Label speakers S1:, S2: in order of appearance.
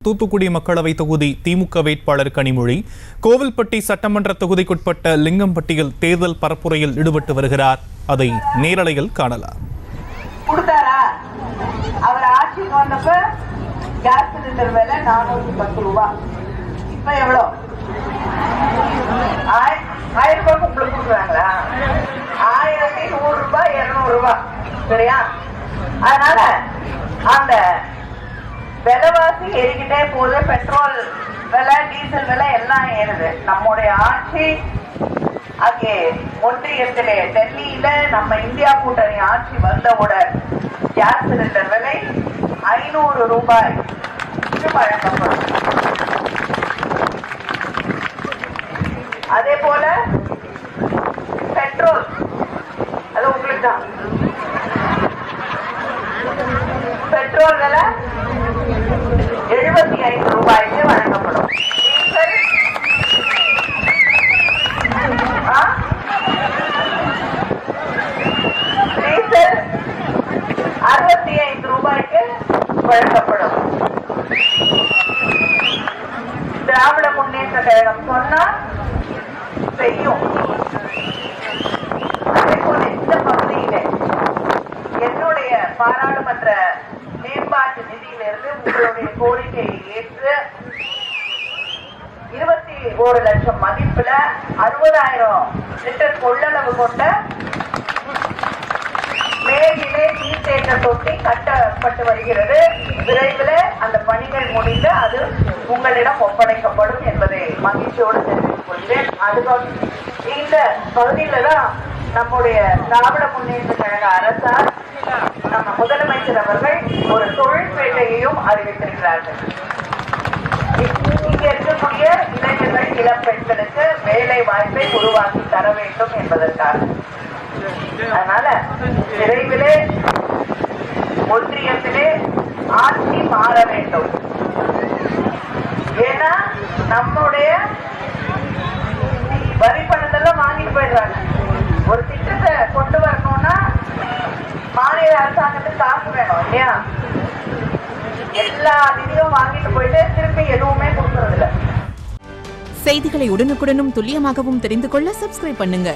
S1: தூத்துக்குடி மக்களவை தொகுதி திமுக வேட்பாளர் கனிமொழி கோவில்பட்டி சட்டமன்ற தொகுதிக்குட்பட்ட லிங்கம்பட்டியில் தேர்தல் பரப்புரையில் ஈடுபட்டு வருகிறார். அதை நேரலையில் காணலாம்.
S2: அவர் ஆட்சிக்கு வந்தப்ப கேஸ் சிலிண்டர் விலை 410 ரூபாய். இப்ப எவ்வளவு? 1000 ரூபாய்க்கு உங்களுக்கு கொடுக்குறாங்களா? 1100 ரூபாய் 200 ரூபாய். சரியா? அதனால அந்த விலைவாசி ஏறிக்கிட்டே போகுது. பெட்ரோல் விலை, டீசல் விலை எல்லாம் ஏறுது. நம்முடைய ஆட்சி அங்கே ஒன்றியத்திலே டெல்லியில நம்ம இந்தியா கூட்டணி ஆட்சி வந்தவுடன் கேஸ் சிலிண்டர் விலை 500 ரூபாய் வழங்கப்படும். அதே போல பெட்ரோல், அது உங்களுக்கு தான், பெட்ரோல் விலை 75 ரூபாய்க்கு வழங்கப்படும். டீசல் 65 ரூபாய்க்கு வழங்கப்படும். திராவிட முன்னேற்ற கழகம் சொன்னா செய்யும். அதே போல இந்த பகுதியில என்னுடைய பாராளுமன்ற மேம்பாட்டு நிதியிலிருந்து உங்களுடைய கோரிக்கையை ஏற்று 21 லட்சம் மதிப்புல 60,000 லிட்டர் கொள்ளளவு கொண்ட மேல்நிலை நீர்த்தேக்க தொட்டி கட்டப்பட்டு வருகிறது. விரைவில் அந்த பணிகள் முடிந்து அது உங்களிடம் ஒப்படைக்கப்படும் என்பதை மகிழ்ச்சியோடு தெரிவித்துக் கொள்கிறேன். அதுதான் இந்த பகுதியில தான் நம்முடைய திராவிட முன்னேற்ற கழக அரசால் நம்ம முதலமைச்சர் அவர்கள் ஒரு தொழிற்பேட்டையையும் அறிவித்திருக்கிறார்கள். இங்க இருக்கக்கூடிய இளைஞர்கள், இளம் பெண்களுக்கு வேலை வாய்ப்பை உருவாக்கி தர வேண்டும் என்பதற்காக. அதனால விரைவிலே ஒன்றியத்திலே ஆட்சி மாற வேண்டும். ஏன்னா நம்முடைய வரி பணத்தெல்லாம் வாங்கிட்டு போயிடுறாங்க. ஒரு திட்டத்தை கொண்டு வரணும்னா மாநில அரசாங்கத்துக்கு காசு வேணும் இல்லையா? எல்லா நிதியும் வாங்கிட்டு போயிட்டு திருப்பி எதுவுமே கொடுக்கறது இல்லை.
S3: செய்திகளை உடனுக்குடனும் துல்லியமாகவும் தெரிந்து கொள்ள சப்ஸ்கிரைப் பண்ணுங்க.